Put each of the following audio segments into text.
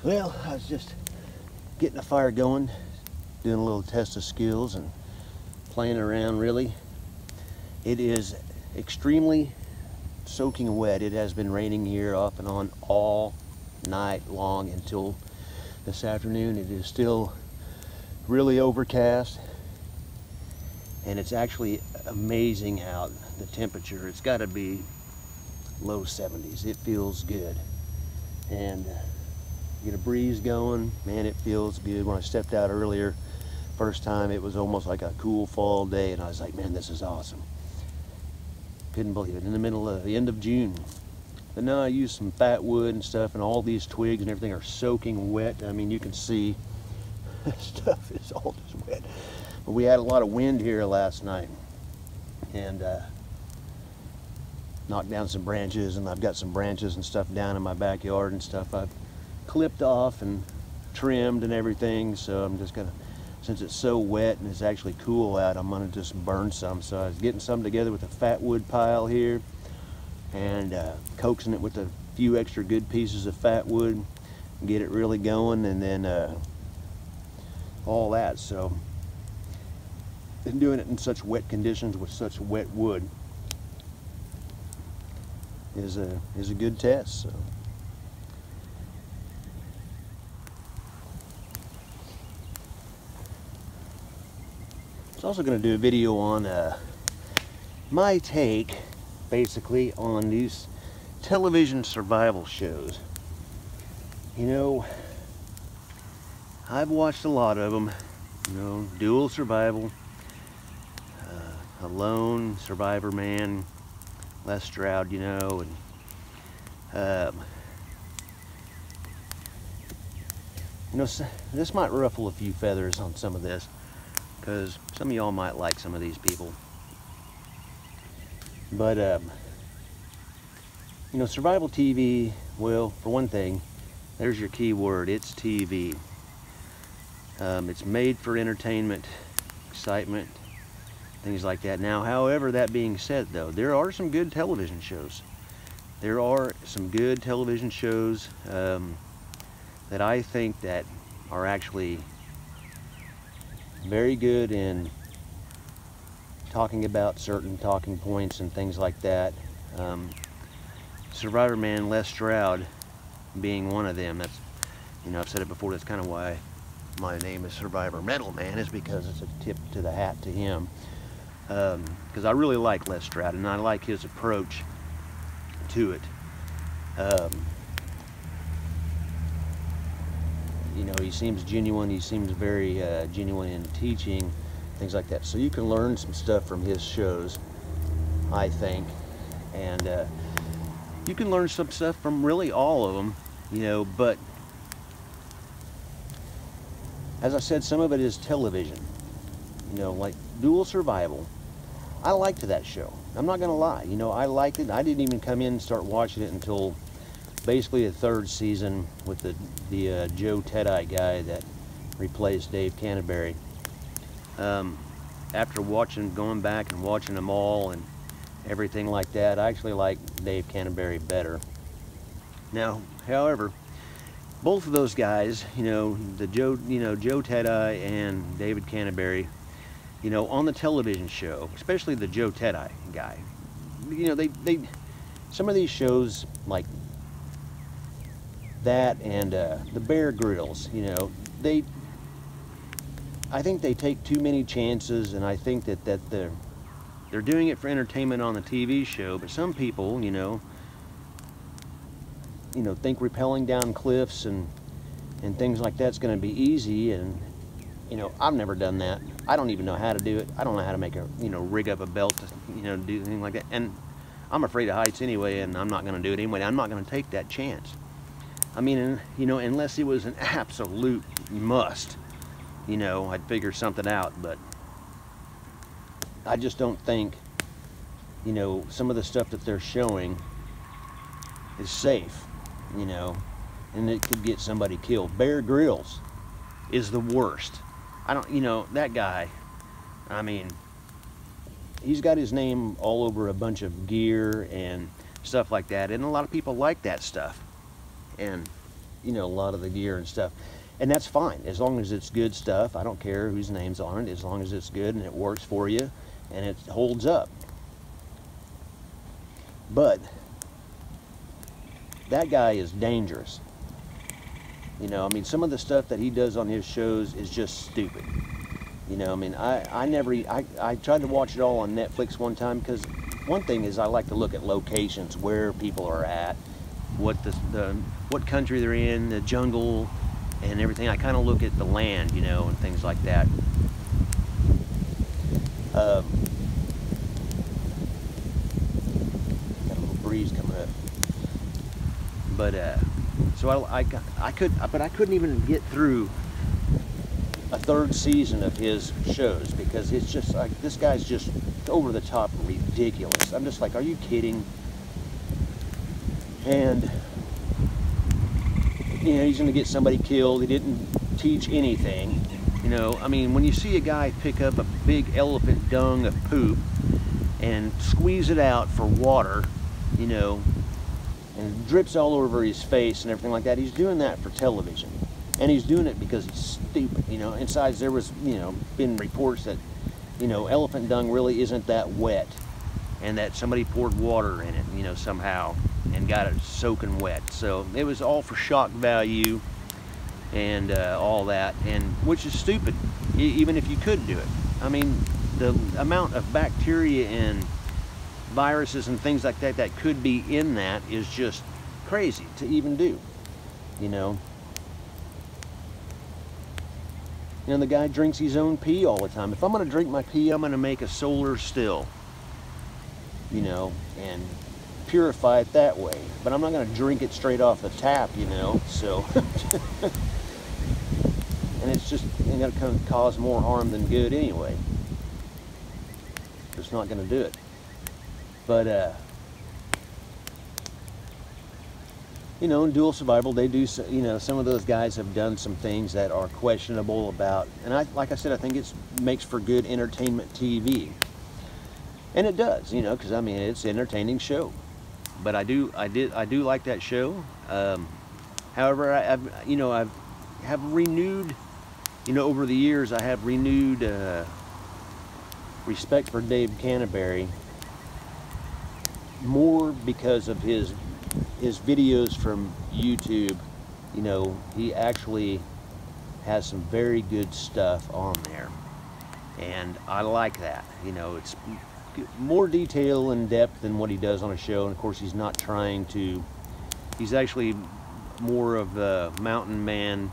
Well, I was just getting a fire going, doing a little test of skills and playing around really. It is extremely soaking wet. It has been raining here off and on all night long until this afternoon. It is still really overcast, and it's actually amazing out. The temperature, it's got to be low 70s. It feels good, and get a breeze going, man, it feels good. When I stepped out earlier, first time, it was almost like a cool fall day, and I was like, man, this is awesome. Couldn't believe it, in the middle of the end of June. But now I used some fat wood and stuff, and all these twigs and everything are soaking wet. I mean, you can see stuff is all just wet. But we had a lot of wind here last night, and knocked down some branches, and I've got some branches and stuff down in my backyard and stuff I've clipped off and trimmed and everything. So I'm just gonna, since it's so wet and it's actually cool out, I'm gonna just burn some. So I was getting some together with a fat wood pile here, and coaxing it with a few extra good pieces of fat wood, get it really going, and then all that. So been doing it in such wet conditions with such wet wood is a good test. So I was also going to do a video on my take, basically, on these television survival shows. You know, I've watched a lot of them. You know, Dual Survival, Alone, Survivor Man, Les Stroud, you know, and you know, this might ruffle a few feathers on some of this, because some of y'all might like some of these people. But you know, survival TV, well, for one thing, there's your key word, it's TV. It's made for entertainment, excitement, things like that. Now, however, that being said, though, there are some good television shows. There are some good television shows that I think that are actually very good in talking about certain talking points and things like that. Survivor Man, Les Stroud being one of them. That's, you know, I've said it before, that's kind of why my name is Survivor Metal Man, is because it's a tip to the hat to him. Because I really like Les Stroud, and I like his approach to it. You know, he seems genuine. He seems very genuine in teaching, things like that. So you can learn some stuff from his shows, I think. And you can learn some stuff from really all of them, you know, but as I said, some of it is television. You know, like Dual Survival. I liked that show. I'm not gonna lie. You know, I liked it. I didn't even come in and start watching it until basically the third season with the Joe Tedeye guy that replaced Dave Canterbury. After going back and watching them all and everything like that, I actually like Dave Canterbury better. Now, however, both of those guys, you know, Joe Tedeye and David Canterbury, you know, on the television show, especially the Joe Tedeye guy, you know, they some of these shows like that and the Bear Grylls, you know, I think they take too many chances, and I think that they're doing it for entertainment on the TV show. But some people, you know, think rappelling down cliffs and things like that's going to be easy, and you know, I've never done that. I don't even know how to do it. I don't know how to make a, you know, rig up a belt to, you know, do anything like that. And I'm afraid of heights anyway, and I'm not going to do it anyway. I'm not going to take that chance. I mean, you know, unless it was an absolute must, you know, I'd figure something out. But I just don't think, you know, some of the stuff that they're showing is safe, you know, and it could get somebody killed. Bear Grylls is the worst. I don't, you know, that guy, I mean, he's got his name all over a bunch of gear and stuff like that, and a lot of people like that stuff. And you know, a lot of the gear and stuff. And that's fine, as long as it's good stuff. I don't care whose name's on it, as long as it's good and it works for you and it holds up. But that guy is dangerous. You know, I mean, some of the stuff that he does on his shows is just stupid. You know, I mean, I tried to watch it all on Netflix one time, because one thing is I like to look at locations, where people are at, what what country they're in, the jungle, and everything. I kind of look at the land, you know, and things like that. Got a little breeze coming up, but so I couldn't even get through a third season of his shows, because it's just like, this guy's just over the top ridiculous. I'm just like, are you kidding? And you know, he's going to get somebody killed. He didn't teach anything. You know, I mean, when you see a guy pick up a big elephant dung of poop and squeeze it out for water, you know, and it drips all over his face and everything like that, he's doing that for television. And he's doing it because he's stupid, you know. And besides, there was, you know, been reports that, you know, elephant dung really isn't that wet, and that somebody poured water in it, you know, somehow, and got it soaking wet. So it was all for shock value and all that, and which is stupid, even if you could do it. I mean, the amount of bacteria and viruses and things like that that could be in that is just crazy to even do, you know. You know, the guy drinks his own pee all the time. If I'm going to drink my pee, I'm going to make a solar still, you know, and purify it that way. But I'm not going to drink it straight off the tap, you know, so. And it's just going to cause more harm than good anyway. It's not going to do it. But, you know, in dual survival, they do, you know, some of those guys have done some things that are questionable about, and like I said, I think it makes for good entertainment TV. And it does, you know, because I mean, it's an entertaining show. But I do like that show. However, I have renewed, you know, over the years, I have renewed respect for Dave Canterbury, more because of his videos from YouTube. You know, he actually has some very good stuff on there, and I like that. You know, it's more detail and depth than what he does on a show, and of course he's not trying to, he's actually more of a mountain man,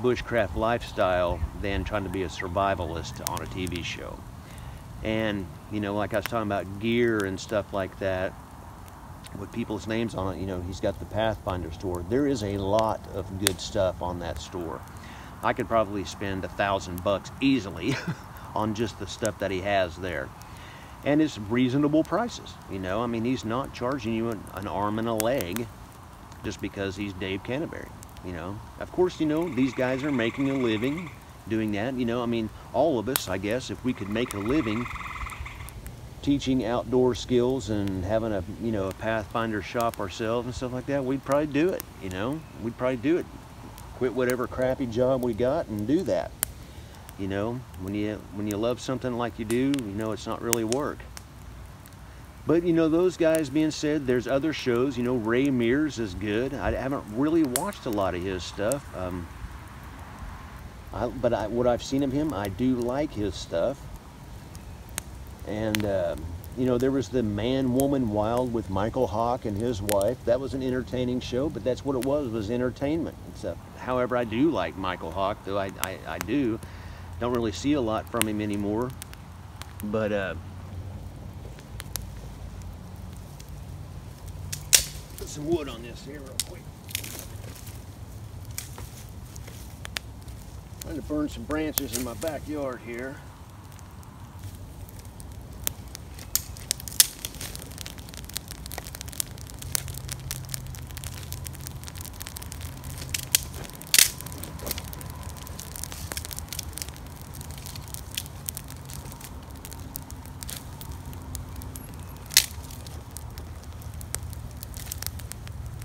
bushcraft lifestyle than trying to be a survivalist on a TV show. And you know, like I was talking about gear and stuff like that with people's names on it, you know, he's got the Pathfinder store. There is a lot of good stuff on that store. I could probably spend $1,000 easily on just the stuff that he has there. And it's reasonable prices, you know. I mean, he's not charging you an arm and a leg just because he's Dave Canterbury, you know. Of course, you know, these guys are making a living doing that, you know. I mean, all of us, I guess, if we could make a living teaching outdoor skills and having a, you know, a Pathfinder shop ourselves and stuff like that, we'd probably do it, you know. We'd probably do it. Quit whatever crappy job we got and do that. You know, when you love something like you do, you know, it's not really work. But, you know, those guys being said, there's other shows. You know, Ray Mears is good. I haven't really watched a lot of his stuff. What I've seen of him, I do like his stuff. And, you know, there was the Man, Woman, Wild with Michael Hawk and his wife. That was an entertaining show, but that's what it was entertainment. However, I do like Michael Hawk, though I do. Don't really see a lot from him anymore. But, put some wood on this here real quick. Trying to burn some branches in my backyard here.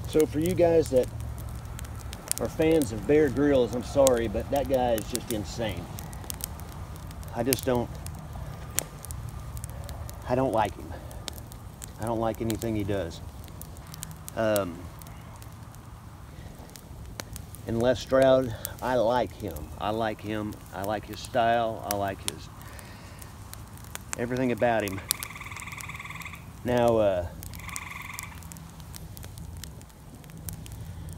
So for you guys that are fans of Bear Grylls, I'm sorry, but that guy is just insane. I don't like him. I don't like anything he does. And Les Stroud, I like him. I like him. I like his style. I like his everything about him. Now,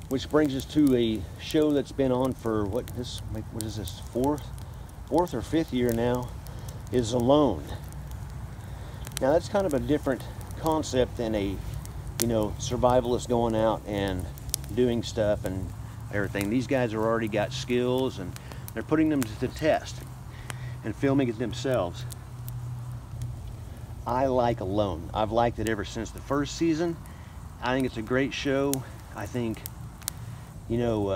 which brings us to a show that's been on for what is this, fourth or fifth year now, is Alone. Now that's kind of a different concept than a, you know, survivalist going out and doing stuff and everything. These guys are already got skills and they're putting them to the test and filming it themselves. I like Alone. I've liked it ever since the first season. I think it's a great show. I think, you know,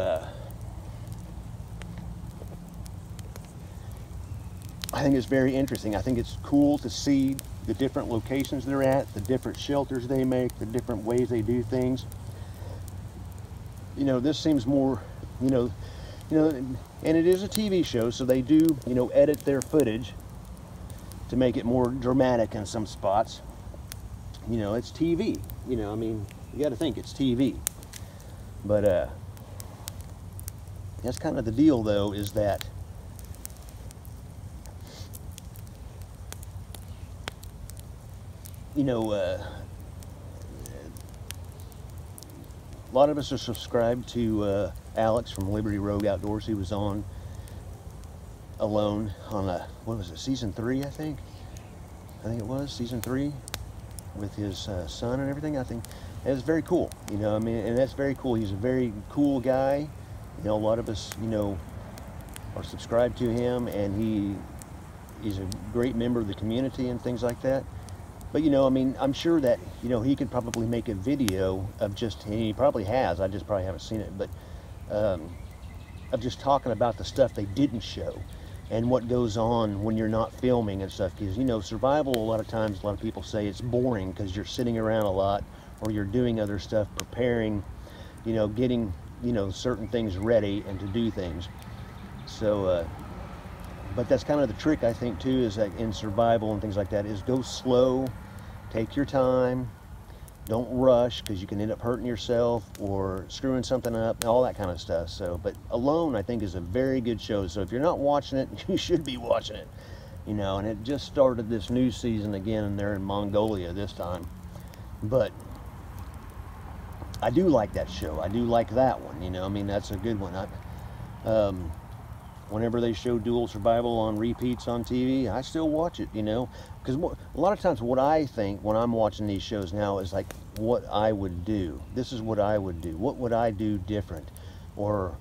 I think it's very interesting. I think it's cool to see the different locations they're at, the different shelters they make, the different ways they do things. You know, this seems more, you know, and it is a TV show, so they do, you know, edit their footage to make it more dramatic in some spots. You know, it's TV. You know, I mean, you got to think it's TV. But that's kind of the deal, though, is that you know, a lot of us are subscribed to Alex from Liberty Rogue Outdoors. He was on Alone on what was it, season 3, I think it was season 3, with his son and everything. I think it was very cool, you know. I mean, and that's very cool. He's a very cool guy. You know, a lot of us, you know, are subscribed to him, and he's a great member of the community and things like that. But, you know, I mean, I'm sure that, you know, he could probably make a video of just, and he probably has, I just probably haven't seen it, but of just talking about the stuff they didn't show and what goes on when you're not filming and stuff. Because, you know, survival, a lot of times, a lot of people say it's boring because you're sitting around a lot, or you're doing other stuff, preparing, you know, getting, you know, certain things ready and to do things. So, but that's kind of the trick, I think, too, is that in survival and things like that, is go slow, take your time, don't rush, because you can end up hurting yourself or screwing something up, all that kind of stuff. So, but Alone, I think, is a very good show. So if you're not watching it, you should be watching it, you know. And it just started this new season again, and they're in Mongolia this time. But I do like that show. I do like that one, you know. I mean, that's a good one. Whenever they show Dual Survival on repeats on TV, I still watch it, you know. Because a lot of times what I think when I'm watching these shows now is like what I would do. This is what I would do. What would I do different? Or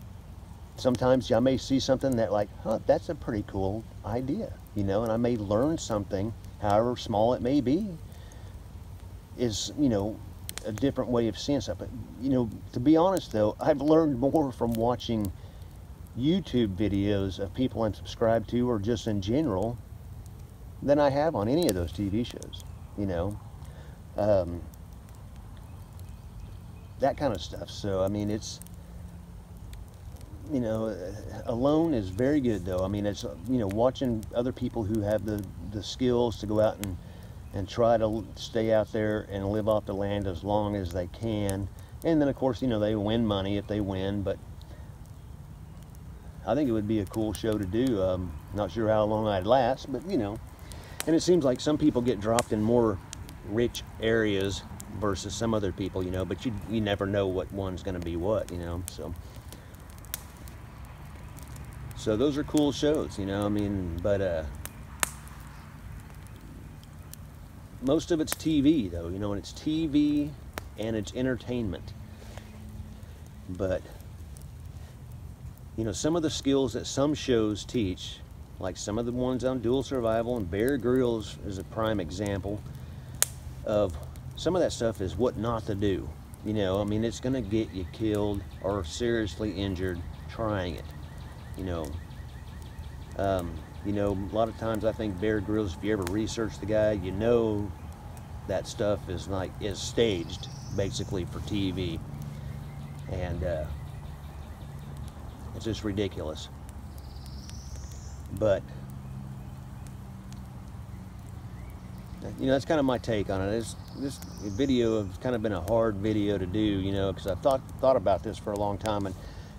sometimes I may see something that like, huh, that's a pretty cool idea, you know. And I may learn something, however small it may be, is, you know, a different way of seeing stuff. But, you know, to be honest though, I've learned more from watching YouTube videos of people I'm subscribed to, or just in general, than I have on any of those TV shows, you know. That kind of stuff. So I mean, it's, you know, Alone is very good though. I mean, it's, you know, watching other people who have the skills to go out and try to stay out there and live off the land as long as they can. And then of course, you know, they win money if they win, but I think it would be a cool show to do. Not sure how long I'd last, but, you know. And it seems like some people get dropped in more rich areas versus some other people, you know. But you never know what one's going to be what, you know. So those are cool shows, you know. I mean, but most of it's TV, though, you know. And it's TV and it's entertainment. But, you know, some of the skills that some shows teach, like some of the ones on Dual Survival, and Bear Grylls is a prime example of some of that stuff, is what not to do. You know, I mean, it's going to get you killed or seriously injured trying it. You know, a lot of times I think Bear Grylls, if you ever research the guy, you know that stuff is staged basically for TV. And It's just ridiculous. But you know, that's kind of my take on it. This video has kind of been a hard video to do, you know, because I've thought about this for a long time,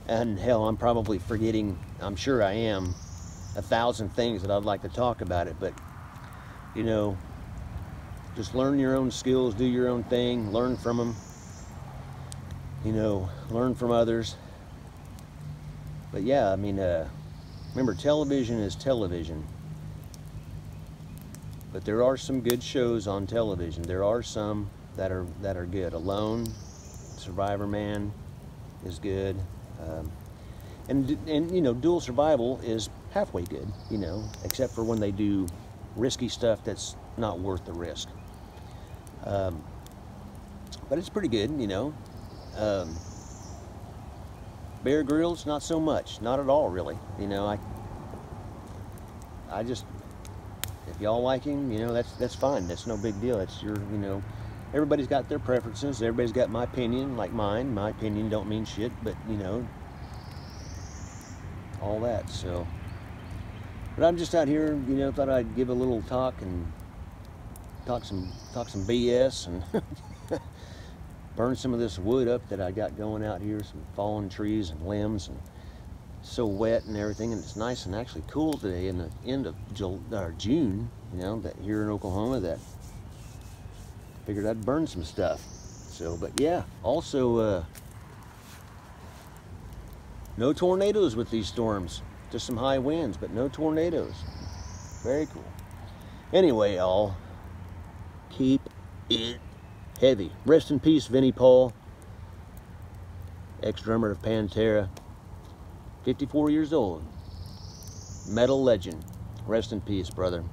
and hell, I'm probably forgetting, I'm sure I am, 1,000 things that I'd like to talk about it. But you know, just learn your own skills, do your own thing, learn from them, you know, learn from others. But yeah, I mean, remember, television is television. But there are some good shows on television. There are some that are good. Alone, Survivor Man is good, and you know, Dual Survival is halfway good. You know, except for when they do risky stuff that's not worth the risk. But it's pretty good. You know, Bear Grylls, not so much, not at all, really. You know, I just. If y'all like him, you know, that's fine. That's no big deal. It's your, you know, everybody's got their preferences. Everybody's got my opinion, like mine. My opinion don't mean shit, but you know, all that. So, but I'm just out here, you know, thought I'd give a little talk and talk some BS and burn some of this wood up that I got going out here. Some fallen trees and limbs, and so wet and everything, and it's nice and actually cool today in the end of June, you know, that here in Oklahoma, that figured I'd burn some stuff. So, but yeah, also no tornadoes with these storms, just some high winds, but no tornadoes. Very cool. Anyway, y'all, keep it heavy. Rest in peace, Vinnie Paul, ex-drummer of Pantera. 54 years old, metal legend. Rest in peace, brother.